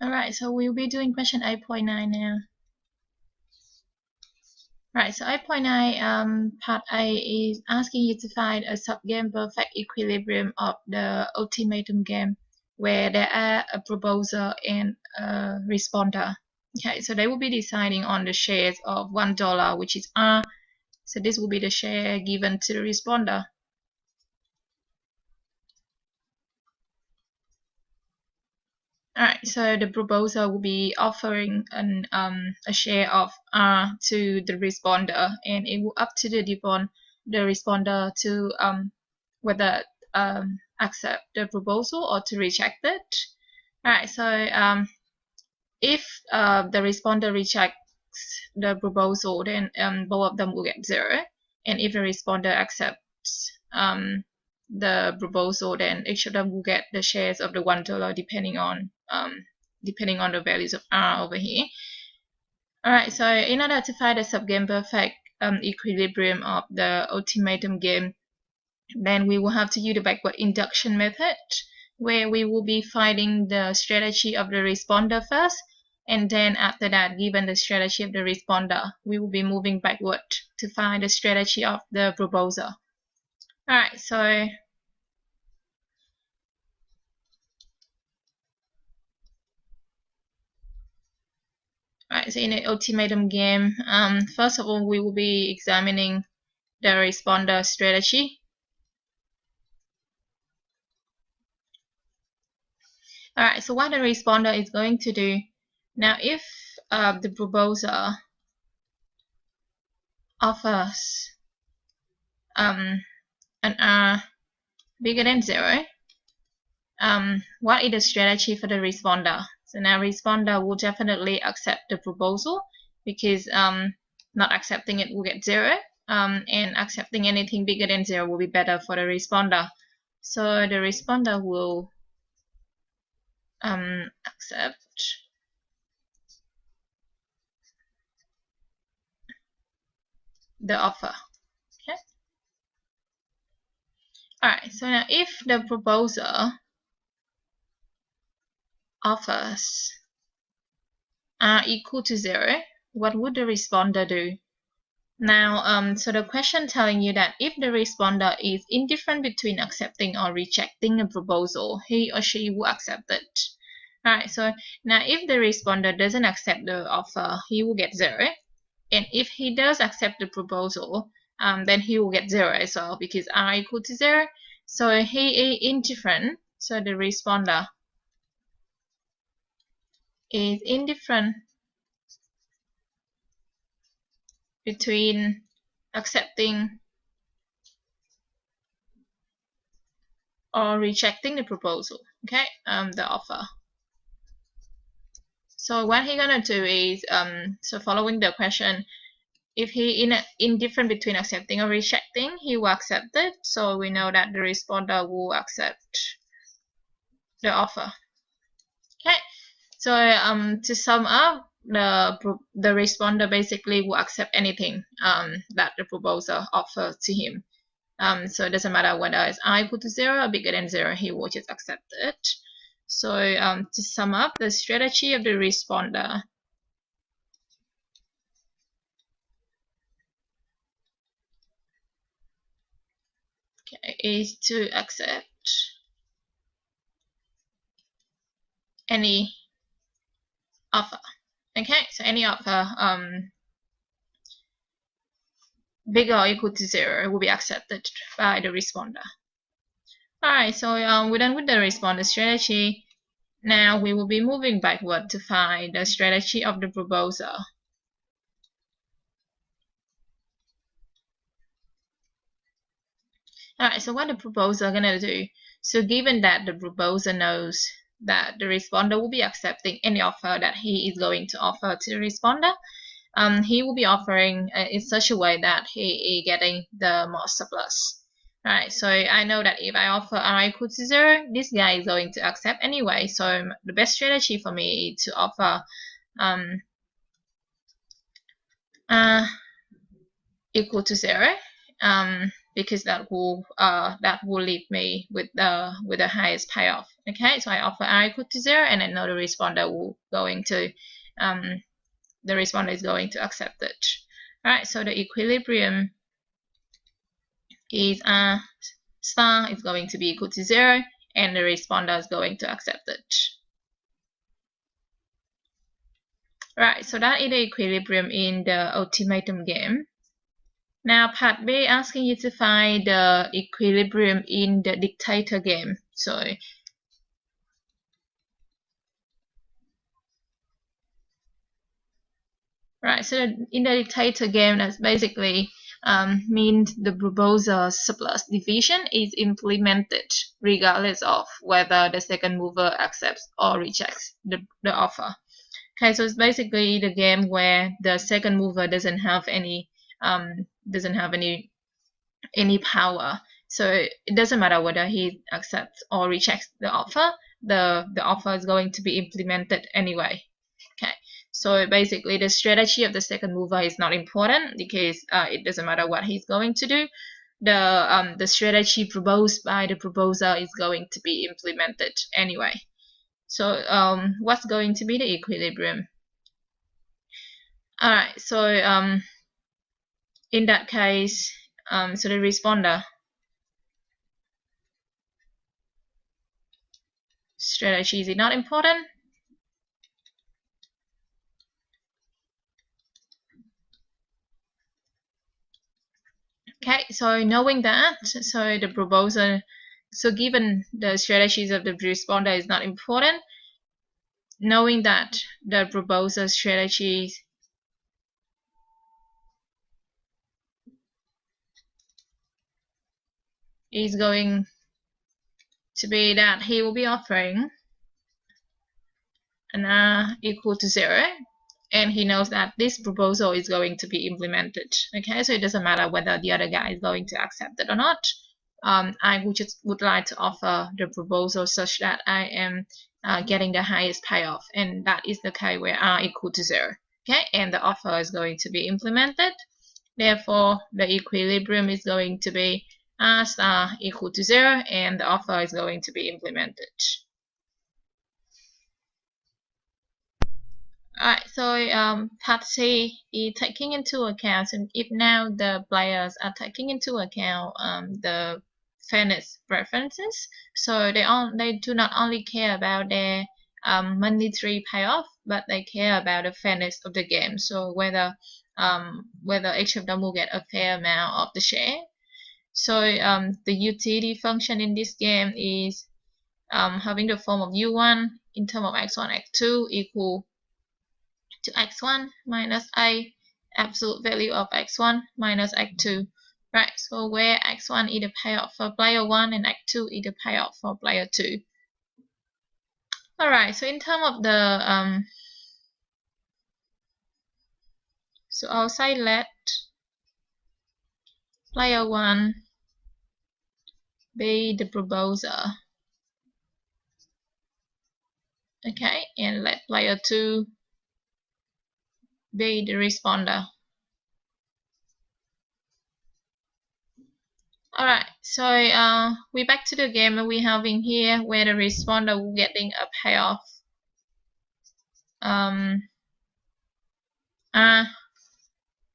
Alright, so we'll be doing question 8.9 now. Right, so 8.9 part A is asking you to find a subgame perfect equilibrium of the ultimatum game where there are a proposer and a responder. Okay, so they will be deciding on the shares of $1, which is R. So this will be the share given to the responder. Alright, so the proposer will be offering a share of R to the responder, and it will up to the responder to whether accept the proposal or to reject it. Alright, so if the responder rejects the proposal, then both of them will get 0, and if the responder accepts the proposal, then each of them will get the shares of the $1 depending on the values of R over here. Alright, so in order to find the subgame perfect equilibrium of the ultimatum game, then we will have to use the backward induction method, where we will be finding the strategy of the responder first, and then after that, given the strategy of the responder, we will be moving backward to find the strategy of the proposer. Alright, so in the ultimatum game, first of all, we will be examining the responder strategy. Alright, so what the responder is going to do, now if the proposer offers an R bigger than 0, what is the strategy for the responder? So now responder will definitely accept the proposal, because not accepting it will get 0, and accepting anything bigger than 0 will be better for the responder. So the responder will accept the offer. Okay. Alright, so now if the proposer offers R equal to 0, what would the responder do? Now, so the question telling you that if the responder is indifferent between accepting or rejecting a proposal, he or she will accept it. Alright, so now if the responder doesn't accept the offer, he will get 0. And if he does accept the proposal, then he will get 0 as well, because R equal to 0. So he is indifferent. So the responder is indifferent between accepting or rejecting the proposal, okay, the offer. So what he's gonna do is, so following the question, if he indifferent between accepting or rejecting, he will accept it. So we know that the responder will accept the offer. Okay. So to sum up, the responder basically will accept anything that the proposer offers to him. So it doesn't matter whether it's R equal to 0 or bigger than 0, he will just accept it. So to sum up, the strategy of the responder is to accept any offer. Okay, so any offer bigger or equal to 0 will be accepted by the responder. Alright, so we're done with the responder strategy. Now we will be moving backward to find the strategy of the proposer. Alright, so what the proposer gonna do? So given that the proposer knows that the responder will be accepting any offer that he is going to offer to the responder, he will be offering in such a way that he is getting the most surplus. Right, so I know that if I offer R equal to 0, this guy is going to accept anyway. So the best strategy for me is to offer R equal to 0, because that will leave me with the highest payoff. Okay, so I offer r equal to 0, and I know the responder will going to the responder is going to accept it. Alright, so the equilibrium is r star is going to be equal to 0, and the responder is going to accept it. Right, so that is the equilibrium in the ultimatum game. Now part B asking you to find the equilibrium in the dictator game. So right, so in the dictator game, that's basically means the Barbosa surplus division is implemented regardless of whether the second mover accepts or rejects the offer. Okay, so it's basically the game where the second mover doesn't have any any power. So it doesn't matter whether he accepts or rejects the offer. The offer is going to be implemented anyway. Okay, so basically the strategy of the second mover is not important because it doesn't matter what he's going to do. The strategy proposed by the proposer is going to be implemented anyway. So what's going to be the equilibrium? Alright, so in that case, so the responder strategy is not important. Okay, so knowing that, so the proposer, so given the strategies of the responder is not important, knowing that the proposer strategy is going to be that he will be offering an r equal to 0, and he knows that this proposal is going to be implemented. Okay, so it doesn't matter whether the other guy is going to accept it or not. I would like to offer the proposal such that I am getting the highest payoff, and that is the case where r equal to 0. Okay, and the offer is going to be implemented. Therefore, the equilibrium is going to be r star equal to 0, and the offer is going to be implemented. Alright, so part C is taking into account, and if now the players are taking into account the fairness preferences, so they do not only care about their monetary payoff, but they care about the fairness of the game. So whether each of them will get a fair amount of the share. So the utility function in this game is having the form of u1 in terms of x1, x2 equal to x1 minus a absolute value of x1 minus x2. Right, so where x1 is the payoff for player 1 and x2 is the payoff for player 2. Alright, so in terms of the so I'll say let player 1 be the proposer. Okay, and let player 2 be the responder. Alright, so we're back to the game and we're having here where the responder will getting a payoff.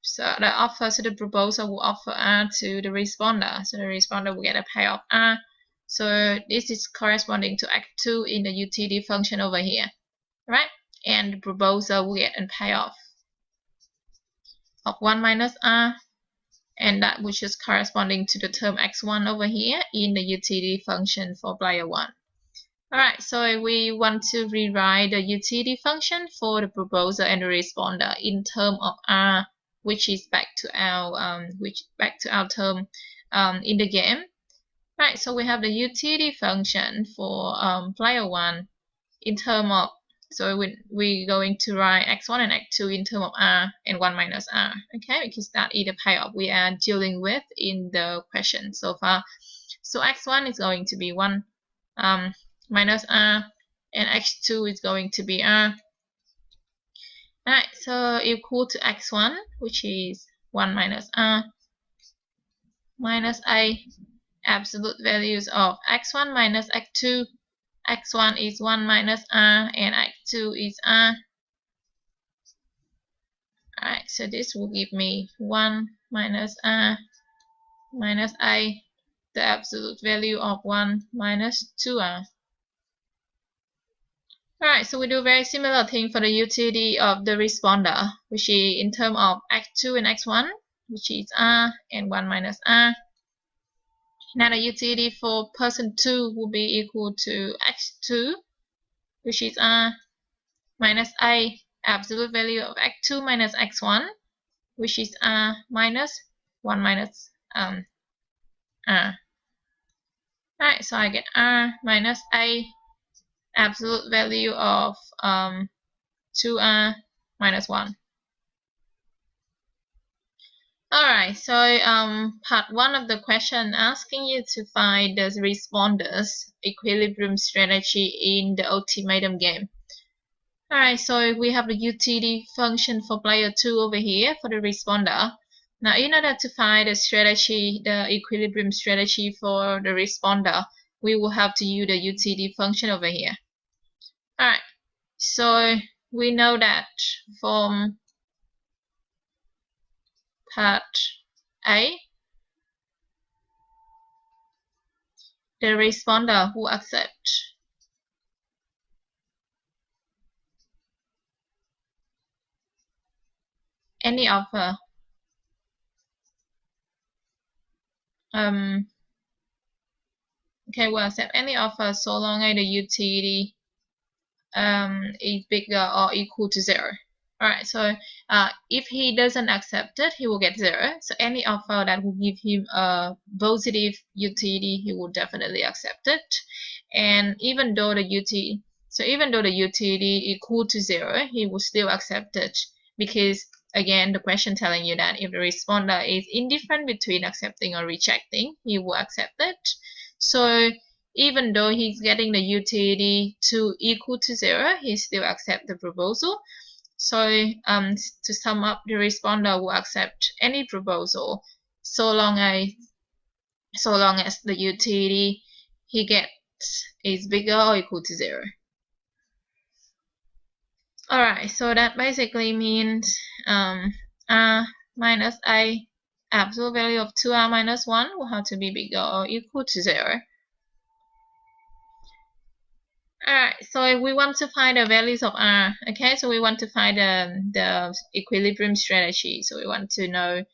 So the offer, so the proposer will offer R to the responder. So the responder will get a payoff R. So this is corresponding to X2 in the utility function over here, right? And the proposer will get a payoff of 1 minus R, and that which is corresponding to the term X1 over here in the utility function for player 1. Alright, so we want to rewrite the utility function for the proposer and the responder in terms of R, which is back to our term in the game. Right, so we have the utility function for player 1 in terms of, so we're going to write x1 and x2 in terms of r and 1 minus r, okay, because that is the payoff we are dealing with in the question so far. So x1 is going to be 1 minus r, and x2 is going to be r. Alright, so equal to x1, which is 1 minus r, minus a absolute values of x1 minus x2. x1 is 1 minus r, and x2 is r. Alright, so this will give me 1 minus r minus a, the absolute value of 1 minus 2r. Alright, so we do a very similar thing for the utility of the responder, which is in terms of x2 and x1, which is r and 1 minus r. Now the utility for person 2 will be equal to x2, which is r, minus a, absolute value of x2 minus x1, which is r minus 1 minus r. Alright, so I get r minus a, absolute value of 2r minus 1. Alright, so part 1 of the question asking you to find the responder's equilibrium strategy in the ultimatum game. Alright, so we have the utility function for player 2 over here for the responder. Now, in order to find the strategy, the equilibrium strategy for the responder, we will have to use the utility function over here. Alright, so we know that from part A, the responder will accept any offer will accept any offer so long as the utility is bigger or equal to 0. Alright, so if he doesn't accept it, he will get 0. So any offer that will give him a positive utility, he will definitely accept it. And even though the utility equal to 0, he will still accept it, because again, the question telling you that if the responder is indifferent between accepting or rejecting, he will accept it. So even though he's getting the utility to equal to 0, he still accepts the proposal. So to sum up, the responder will accept any proposal so long as the utility he gets is bigger or equal to 0. Alright, so that basically means r minus a, absolute value of 2r minus 1 will have to be bigger or equal to 0. Alright, so we want to find the values of r. Okay, so we want to find the equilibrium strategy. So we want to know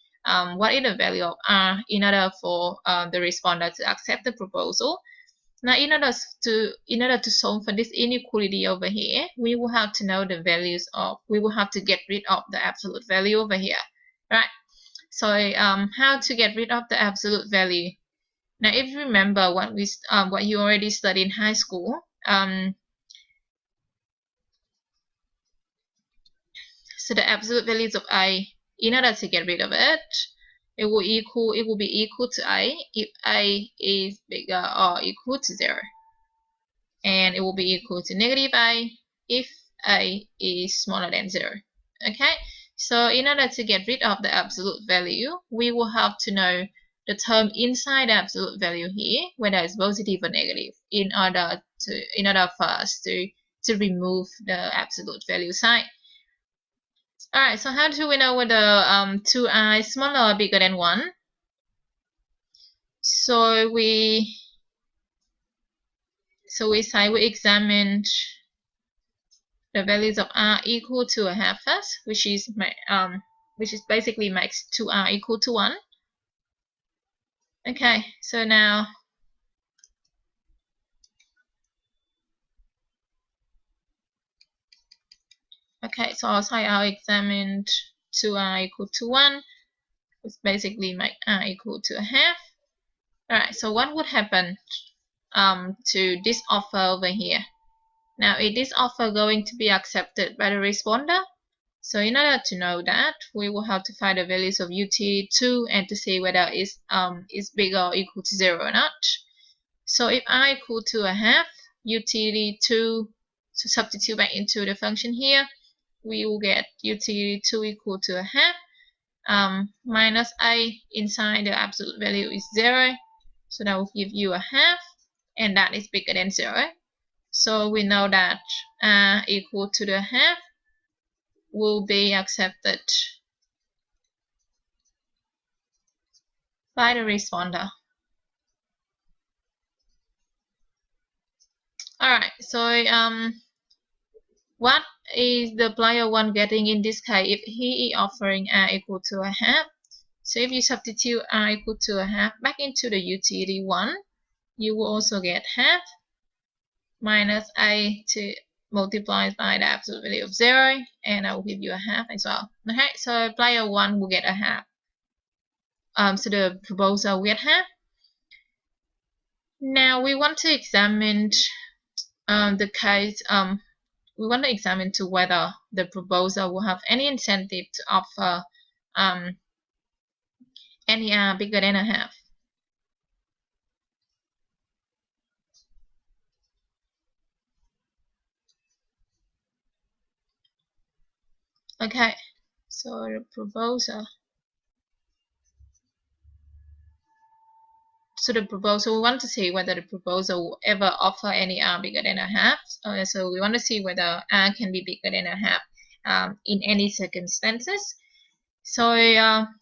what is the value of r in order for the responder to accept the proposal. Now, in order to solve for this inequality over here, we will have to know the values of. We will have to get rid of the absolute value over here, right? So, how to get rid of the absolute value? Now, if you remember what you already studied in high school, so the absolute values of a, in order to get rid of it, it will be equal to a if a is bigger or equal to 0, and it will be equal to negative a if a is smaller than 0. Okay, so in order to get rid of the absolute value, we will have to know the term inside the absolute value here, whether it's positive or negative, in order for us to remove the absolute value sign. Alright, so how do we know whether 2r is smaller or bigger than 1? So we examined the values of r equal to a half first, which is basically makes 2r equal to 1. Okay, so now so I examined 2r equal to 1, which basically make r equal to a half. Alright, so what would happen to this offer over here? Now, is this offer going to be accepted by the responder? So in order to know that, we will have to find the values of utility2 and to see whether it's bigger or equal to 0 or not. So if r equal to a half, utility2, to substitute back into the function here, we will get utility2 equal to a half, minus a inside the absolute value is 0, so that will give you a half, and that is bigger than 0. So we know that R equal to the half will be accepted by the responder. Alright, so what is the player 1 getting in this case if he is offering R equal to a half? So if you substitute R equal to a half back into the utility 1, you will also get half minus A to multiplied by the absolute value of 0, and I will give you a half as well. Okay, so player 1 will get a half. So the proposer will get half. Now we want to examine the case. We want to examine to whether the proposer will have any incentive to offer any R bigger than a half. Okay, so the proposer. So the proposal, we want to see whether the proposal will ever offer any R bigger than a half. So we want to see whether R can be bigger than a half in any circumstances. So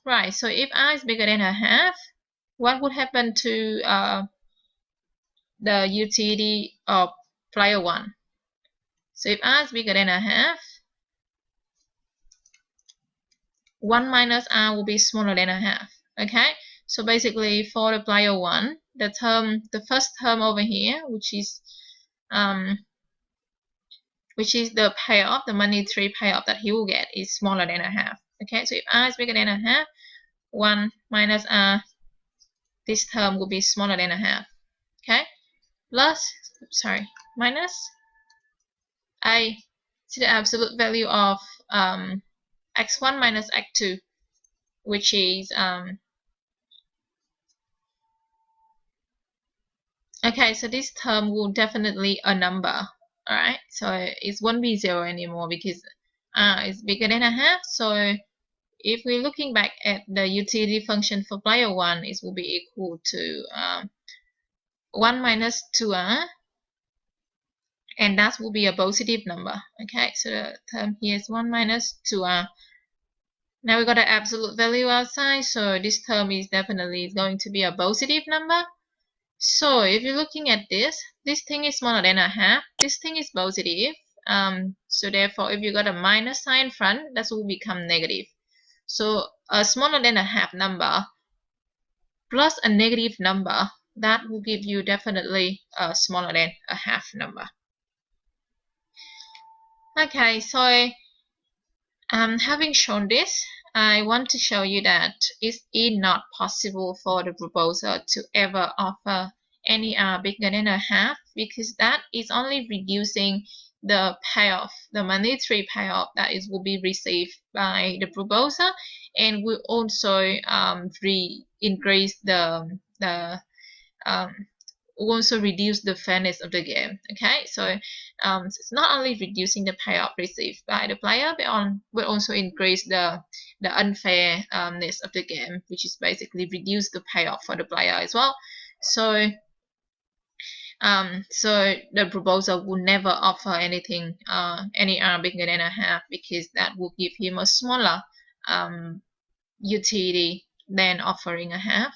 right, so if R is bigger than a half, what would happen to the utility of player 1? So if R is bigger than a half, 1 minus R will be smaller than a half. Okay, so basically for the player 1, the first term over here, which is the payoff, the monetary payoff that he will get, is smaller than a half. Okay, so if R is bigger than a half, 1 minus R, this term will be smaller than a half. Okay, minus A to the absolute value of x1 minus x2, which is okay, so this term will definitely a number. Alright, so it won't be 0 anymore because R is bigger than a half. So if we're looking back at the utility function for player 1, it will be equal to 1 minus 2R, and that will be a positive number. Okay, so the term here is 1 minus 2R. Now we got the absolute value outside, so this term is definitely going to be a positive number. So if you're looking at this thing is smaller than a half, this thing is positive. So therefore, if you got a minus sign in front, that will become negative. So a smaller than a half number plus a negative number, that will give you definitely a smaller than a half number. Okay, so having shown this, I want to show you that it is not possible for the proposer to ever offer any R bigger than a half, because that is only reducing the payoff, the monetary payoff that is will be received by the proposer, and will also increase also reduce the fairness of the game. Okay, so it's not only reducing the payoff received by the player, but will also increase the unfairness of the game, which is basically reduce the payoff for the player as well. So so the proposal will never offer anything any R bigger than a half, because that will give him a smaller utility than offering a half.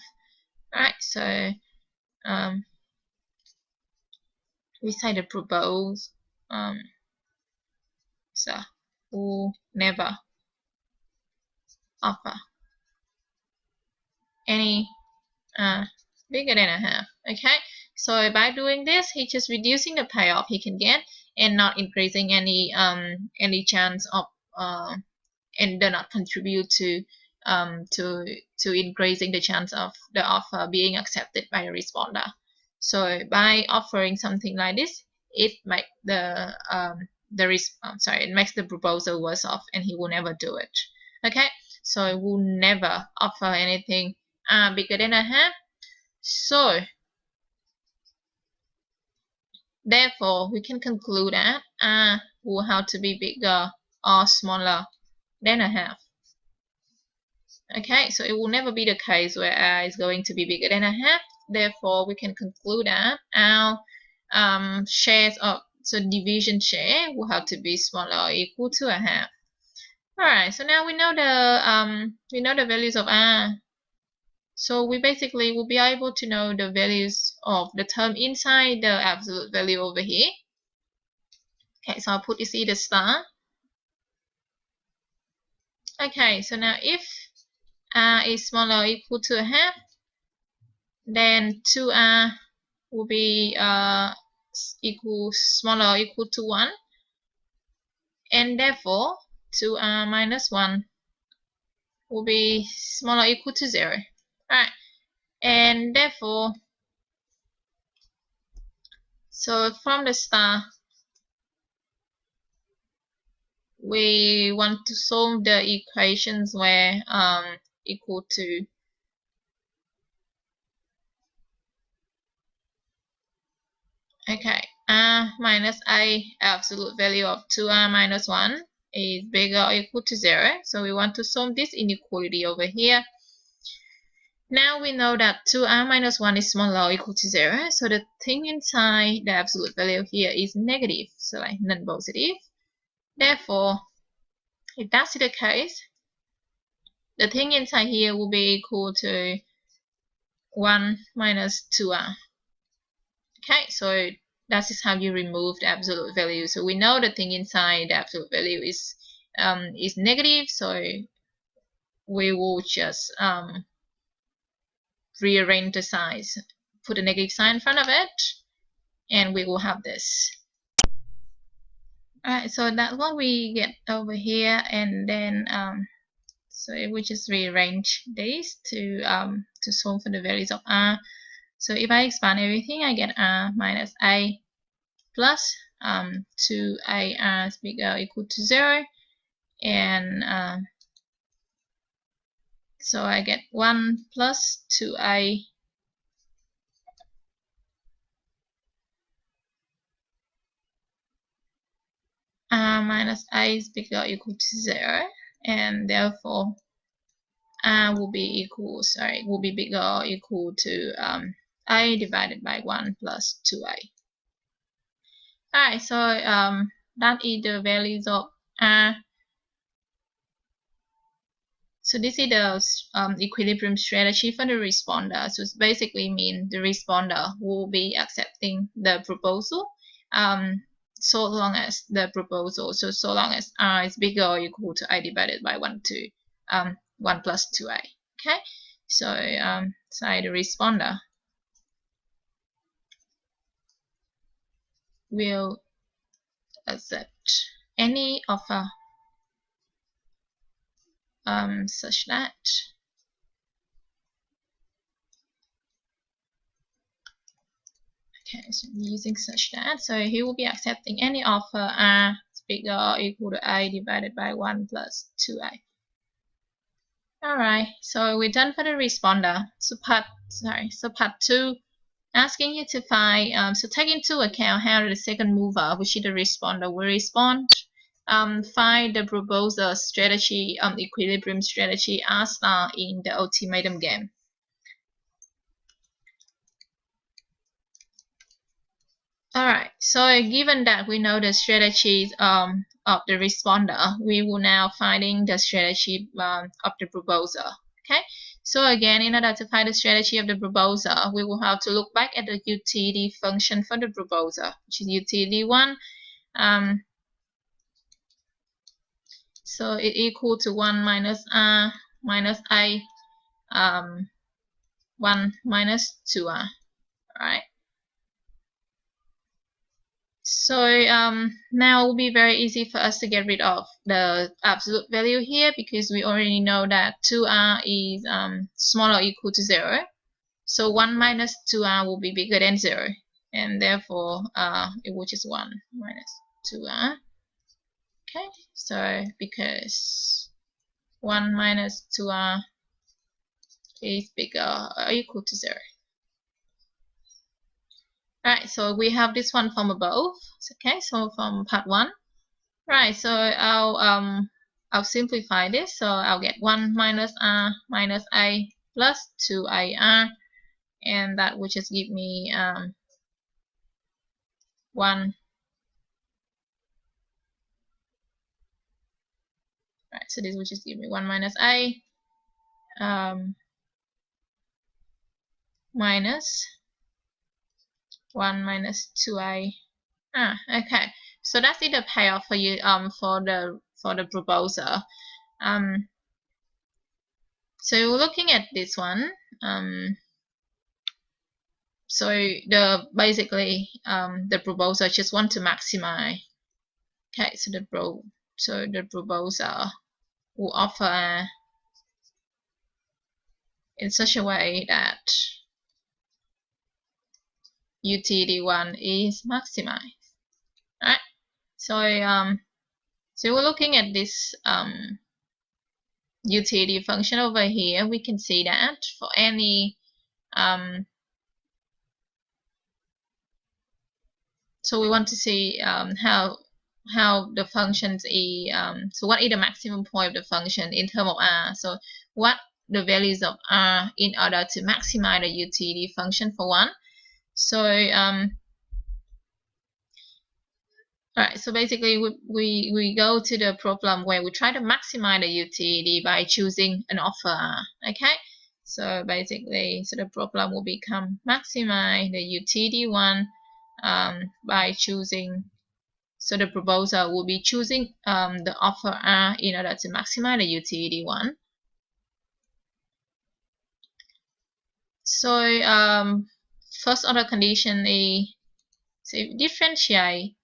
Right, so we say the propose so will never offer any bigger than a half. Okay, so by doing this, he's just reducing the payoff he can get and not increasing any chance of and do not contribute to increasing the chance of the offer being accepted by the responder. So by offering something like this, it makes it makes the proposal worse off, and he will never do it. Okay, so it will never offer anything bigger than a half. So therefore, we can conclude that R will have to be bigger or smaller than a half. Okay, so it will never be the case where R is going to be bigger than a half. Therefore, we can conclude that R shares of, so division share will have to be smaller or equal to a half. Alright, so now we know the values of r. So we basically will be able to know the values of the term inside the absolute value over here. Okay, so I'll put this either star. Okay, so now if r is smaller or equal to a half, then 2r will be smaller or equal to 1, and therefore 2r minus 1 will be smaller or equal to 0. Alright, and therefore, so from the start, we want to solve the equations where equal to r minus a, absolute value of 2r minus 1 is bigger or equal to 0. So we want to solve this inequality over here. Now we know that 2r minus 1 is smaller or equal to 0. So the thing inside the absolute value here is negative, so like non-positive. Therefore, if that's the case, the thing inside here will be equal to 1 minus 2r. Okay, so that is how you remove the absolute value. So we know the thing inside the absolute value is negative, so we will just rearrange the signs, put a negative sign in front of it, and we will have this. Alright, so that's what we get over here, and then so we just rearrange these to solve for the values of r. So if I expand everything, I get r minus a plus 2ar is bigger or equal to 0, and so I get 1 plus 2a r minus a is bigger or equal to 0, and therefore r will be bigger or equal to a divided by 1 plus 2a. Alright, so that is the values of r. So this is the equilibrium strategy for the responder. So it basically means the responder will be accepting the proposal so long as so long as r is bigger or equal to a divided by 1 plus 2a. Okay, so the responder will accept any offer such that so using such that, so he will be accepting any offer r is bigger or equal to a divided by 1 plus 2a. Alright, so we're done for the responder. So part 2, asking you to find, so take into account how the second mover, which is the responder, will respond. Find the proposer strategy, equilibrium strategy R star in the ultimatum game. Alright, so given that we know the strategies of the responder, we will now finding the strategy of the proposer. Okay, so again, in order to find the strategy of the proposer, we will have to look back at the utility function for the proposer, which is utility 1. So it equal to 1 minus r minus a 1 minus 2r. Alright. So now it will be very easy for us to get rid of the absolute value here, because we already know that 2r is smaller or equal to 0. So 1 minus 2r will be bigger than 0, and therefore it will just 1 minus 2r. Okay, so because 1 minus 2r is bigger or equal to 0. Right, so we have this one from above. Okay, so from part 1. Right, so I'll simplify this. So I'll get 1 minus r minus a plus 2ar, and that will just give me 1. Right, so this will just give me 1 minus a minus 1 minus 2a. Okay. So that's the payoff for you for the proposal. So looking at this one, so basically the proposal just want to maximize. Okay, so the proposal will offer in such a way that utility1 is maximized. Right? So so we're looking at this utility function over here. We can see that for any so we want to see how the functions is so what is the maximum point of the function in terms of r. So what the values of r in order to maximize the utility function for one. So alright, so basically we go to the problem where we try to maximize the utility by choosing an offer r. Okay, so basically so the problem will become maximize the utility one by choosing, so the proposal will be choosing the offer r in order to maximize the utility one. So first order condition is, so if differentiate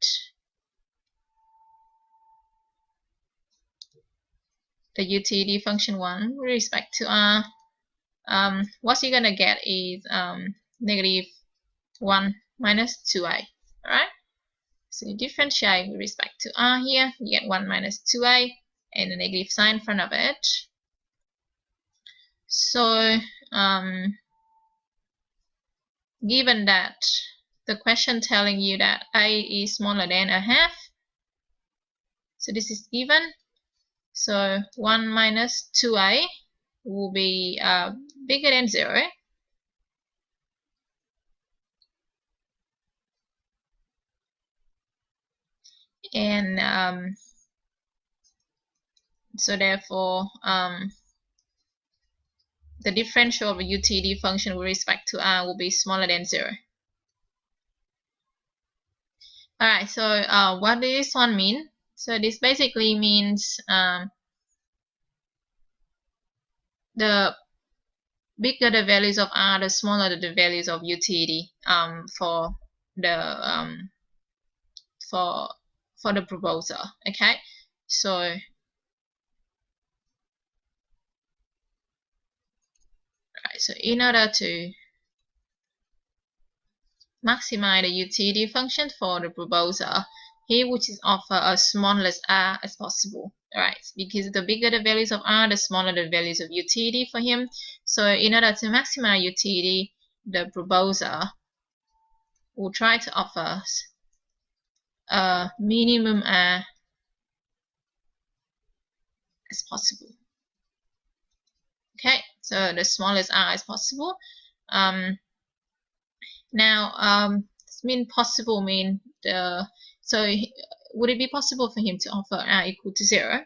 the utility function 1 with respect to r, what you're gonna get is negative 1 minus 2a. Alright, so you differentiate with respect to r here, you get 1 minus 2a and the negative sign in front of it. So given that the question telling you that a is smaller than a half, so this is given, so 1 minus 2a will be bigger than 0. And so therefore the differential of a utility function with respect to r will be smaller than 0. Alright, so what does this one mean? So this basically means the bigger the values of r, the smaller the values of utility for the for the proposal. Okay, so so in order to maximize the utility function for the proposal, he would just offer as smallest r as possible. Alright, because the bigger the values of r, the smaller the values of utility for him. So in order to maximize utility, the proposal will try to offer a minimum r as possible. Okay, so the smallest r as possible. Now, possible mean the, so would it be possible for him to offer r equal to 0?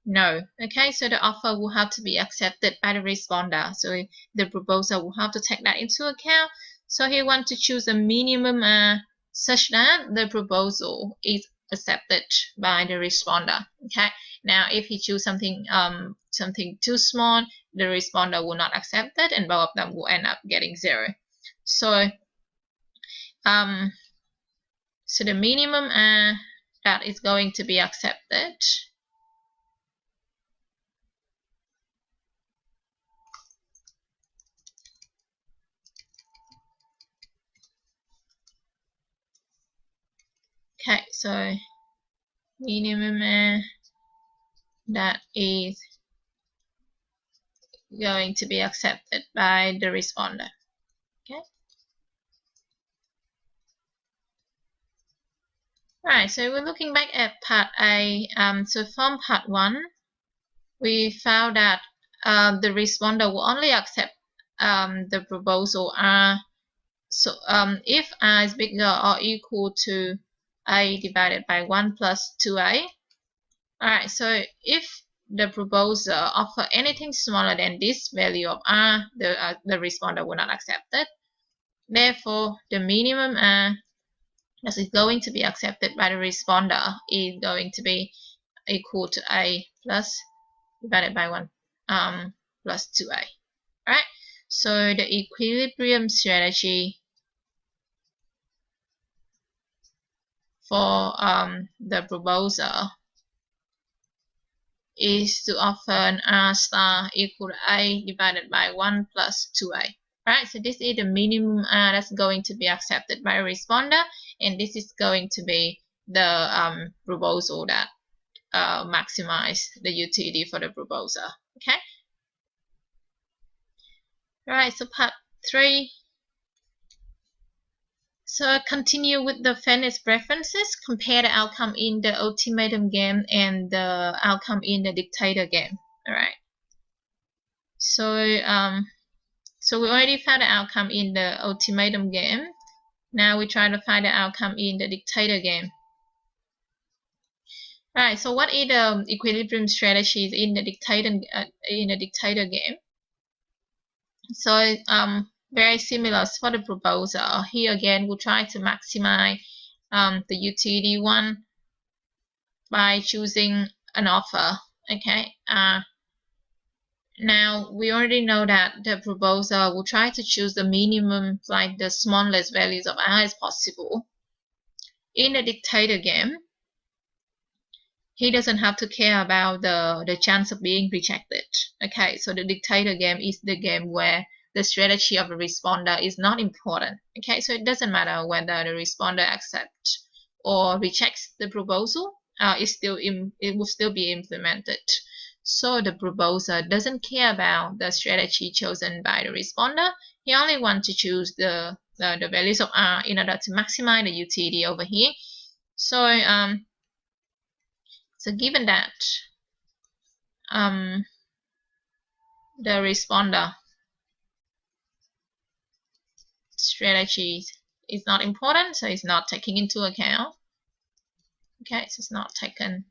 No. Okay, so the offer will have to be accepted by the responder. So the proposal will have to take that into account. So he wants to choose a minimum r such that the proposal is accepted by the responder. Okay. Now, if he chooses something something too small, the responder will not accept it, and both of them will end up getting 0. So so the minimum r that is going to be accepted okay, so minimum r that is going to be accepted by the responder. Okay. Alright, so we're looking back at part A. So from part 1, we found that the responder will only accept the proposal r. So if r is bigger or equal to a divided by 1 plus 2a. Alright, so if the proposer offer anything smaller than this value of r, the responder will not accept it. Therefore, the minimum r that is going to be accepted by the responder is going to be equal to a plus divided by 1 plus 2a. Alright, so the equilibrium strategy for the proposer is to offer an r star equal to a divided by 1 plus 2a. Right, so this is the minimum r that's going to be accepted by a responder, and this is going to be the proposal that maximize the utility for the proposer. Okay. Right, so part 3. So continue with the fairness preferences. Compare the outcome in the ultimatum game and the outcome in the dictator game. All right. So we already found the outcome in the ultimatum game. Now we try to find the outcome in the dictator game. All right. So what is the equilibrium strategies in the dictator game? So very similar for the proposer. Here again, we'll try to maximize the utility one by choosing an offer. Okay. Now we already know that the proposer will try to choose the minimum, like the smallest values of r as possible. In the dictator game, he doesn't have to care about the chance of being rejected. Okay, so the dictator game is the game where the strategy of the responder is not important. Okay, so it doesn't matter whether the responder accepts or rejects the proposal. It will still be implemented. So the proposer doesn't care about the strategy chosen by the responder. He only wants to choose the values of r in order to maximize the utility over here. So given that the responder strategy is not important, so it's not taken into account. Okay, so it's not taken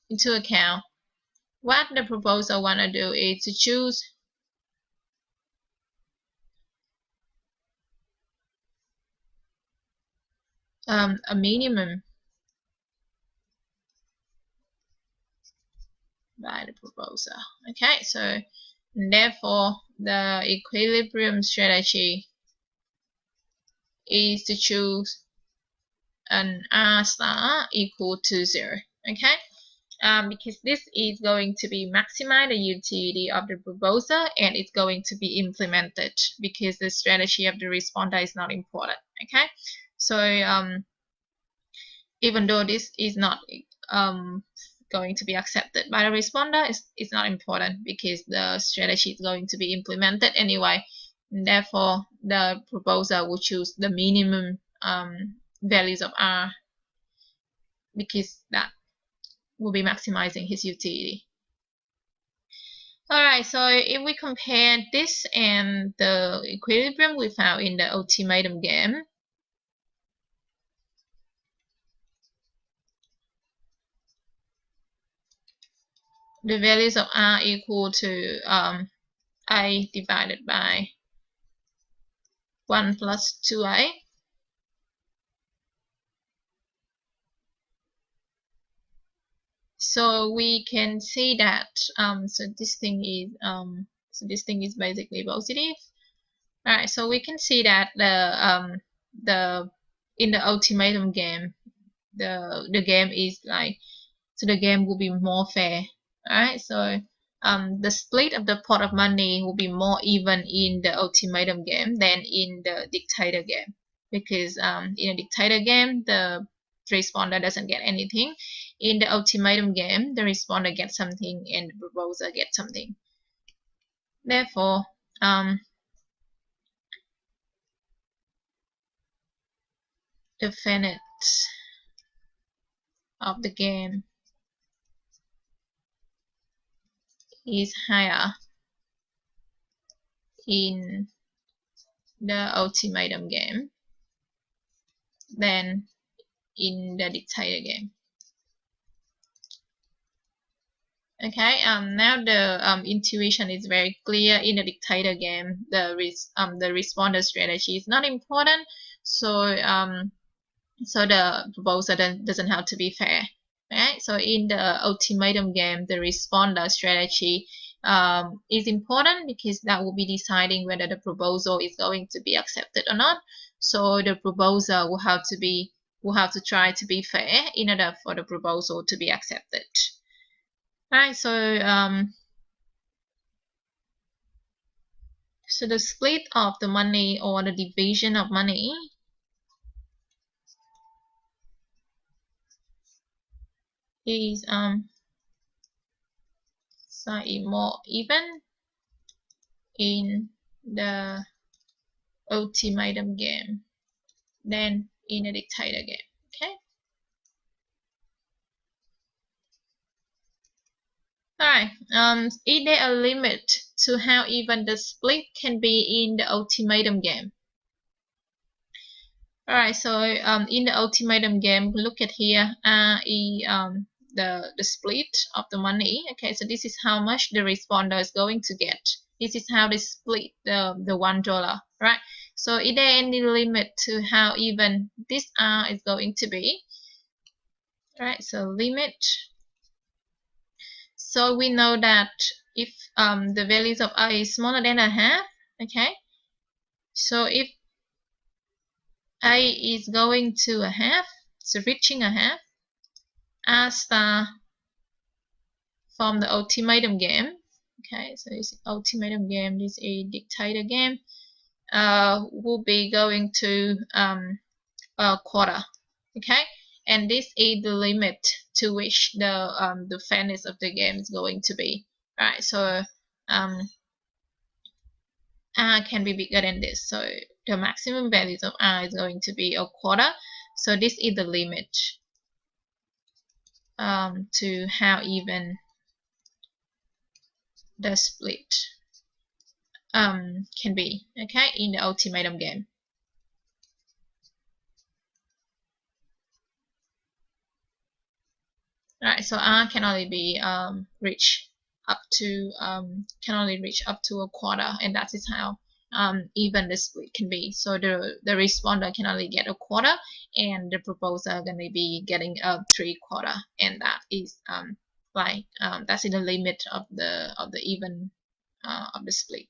into account. What the proposer want to do is to choose a minimum by the proposer. Okay, so therefore the equilibrium strategy is to choose an r star equal to 0. Okay, because this is going to be maximize the utility of the proposer, and it's going to be implemented because the strategy of the responder is not important. Okay, so even though this is not going to be accepted by the responder, it's not important because the strategy is going to be implemented anyway. Therefore, the proposer will choose the minimum values of r because that will be maximizing his utility. Alright, so if we compare this and the equilibrium we found in the ultimatum game, the values of r equal to a divided by 1 plus 2a. So we can see that so this thing is basically positive. Alright, so we can see that in the ultimatum game, the game is like, so the game will be more fair. Alright, so the split of the pot of money will be more even in the ultimatum game than in the dictator game, because in a dictator game the responder doesn't get anything. In the ultimatum game, the responder gets something and the proposer gets something. Therefore, the fairness of the game is higher in the ultimatum game than in the dictator game. Okay, now the intuition is very clear. In the dictator game, the responder strategy is not important, so the proposer doesn't have to be fair. Right? So in the ultimatum game, the responder strategy is important because that will be deciding whether the proposal is going to be accepted or not. So the proposer will have to try to be fair in order for the proposal to be accepted. Right, so the split of the money or the division of money is slightly more even in the ultimatum game than in a dictator game. Okay. Alright, is there a limit to how even the split can be in the ultimatum game? Alright, so in the ultimatum game, look at here, the split of the money. Okay, so this is how much the responder is going to get. This is how they split the $1, right? So is there any limit to how even this R is going to be? Alright, so limit. So we know that if the values of R is smaller than a half, okay, so if A is going to a half, so reaching a half, R star from the ultimatum game, okay, so this ultimatum game, this is a dictator game, will be going to a quarter, okay, and this is the limit to which the fairness of the game is going to be. Right, so R can be bigger than this, so the maximum values of R is going to be a quarter. So this is the limit to how even the split can be, okay, in the ultimatum game. Right, so R can only be reached up to a quarter, and that is how even the split can be. So the responder can only get a quarter, and the proposer are going to be getting a 3/4, and that is that's in the limit of the even of the split.